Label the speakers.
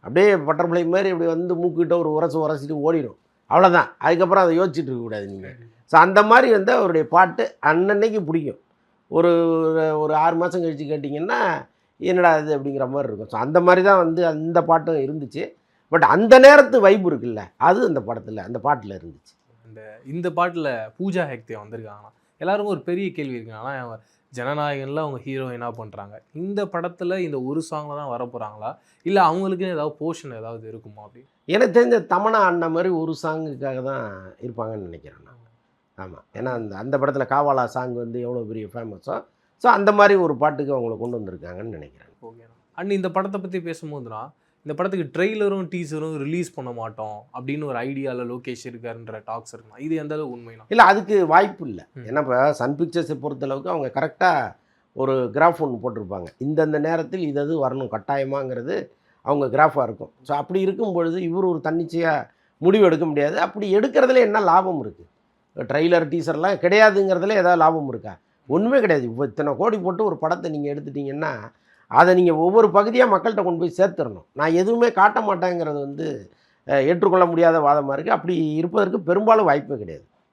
Speaker 1: அப்படியே பட்டர்ஃப்ளை மாதிரி இப்படி வந்து மூக்கிட்ட ஒரு உரசிட்டு ஓடிடும், அவ்வளோதான். அதுக்கப்புறம் அதை யோசிச்சுட்டு இருக்கக்கூடாது நீங்கள். ஸோ அந்த மாதிரி வந்து அவருடைய பாட்டு அன்னன்னைக்கு பிடிக்கும். ஒரு ஒரு 6 மாதம் கழித்து கேட்டிங்கன்னா என்னடா இது அப்படிங்கிற மாதிரி இருக்கும். ஸோ அந்த மாதிரி தான் வந்து அந்த பாட்டும் இருந்துச்சு. பட் அந்த நேரத்து வைப் இருக்குல்ல, அது அந்த பாட்டில் இருந்துச்சு.
Speaker 2: இந்த பாட்டில் பூஜா ஹெக்டே வந்திருக்காங்கன்னா எல்லாருக்கும் ஒரு பெரிய கேள்வி இருக்கு. ஆனால் ஜனநாயகன்ல அவங்க ஹீரோயினாக பண்ணுறாங்க. இந்த படத்தில் இந்த ஒரு சாங்கில் தான் வரப்போகிறாங்களா, இல்லை அவங்களுக்குன்னு ஏதாவது போர்ஷன் ஏதாவது இருக்குமா? அப்படி
Speaker 1: எனக்கு தெரிஞ்ச தமன்னா அண்ணா மாதிரி ஒரு சாங்குக்காக தான் இருப்பாங்கன்னு நினைக்கிறேன் நான். ஆமாம், ஏன்னா அந்த படத்தில் காவாலா சாங் வந்து எவ்வளோ பெரிய ஃபேமஸோ, ஸோ அந்த மாதிரி ஒரு பாட்டுக்கு அவங்கள கொண்டு வந்திருக்காங்கன்னு நினைக்கிறேன்.
Speaker 2: ஓகேண்ணா. அண்ட் இந்த படத்தை பற்றி பேசும்போதுனா, இந்த படத்துக்கு ட்ரெய்லரும் டீசரும் ரிலீஸ் பண்ண மாட்டோம் அப்படின்னு ஒரு ஐடியாவில் லோகேஷ் இருக்காருன்ற டாக்ஸ் இருக்குண்ணா. இது எந்த அளவு உண்மைனா?
Speaker 1: இல்லை, அதுக்கு வாய்ப்பு இல்லை. ஏன்னா இப்போ சன் பிக்சர்ஸை பொறுத்தளவுக்கு அவங்க கரெக்டாக ஒரு கிராஃப் ஒன்று போட்டிருப்பாங்க. இந்தந்த நேரத்தில் இது வரணும் கட்டாயமாங்கிறது அவங்க கிராஃபாக இருக்கும். ஸோ அப்படி இருக்கும் பொழுது இவர் ஒரு தன்னிச்சையாக முடிவு எடுக்க முடியாது. அப்படி எடுக்கிறதுல என்ன லாபம் இருக்குது? ட்ரெய்லர் டீசர்லாம் கிடையாதுங்கிறதுல ஏதாவது லாபம் இருக்கா? ஒன்றுமே கிடையாது. இப்போ இத்தனை கோடி போட்டு ஒரு படத்தை நீங்கள் எடுத்துட்டிங்கன்னா அதை நீங்கள் ஒவ்வொரு பகுதியாக மக்கள்கிட்ட கொண்டு போய் சேர்த்துடணும். நான் எதுவுமே காட்ட மாட்டேங்கிறது வந்து ஏற்றுக்கொள்ள முடியாத வாதமாக இருக்குது. அப்படி இருப்பதற்கு பெரும்பாலும் வாய்ப்பே கிடையாது.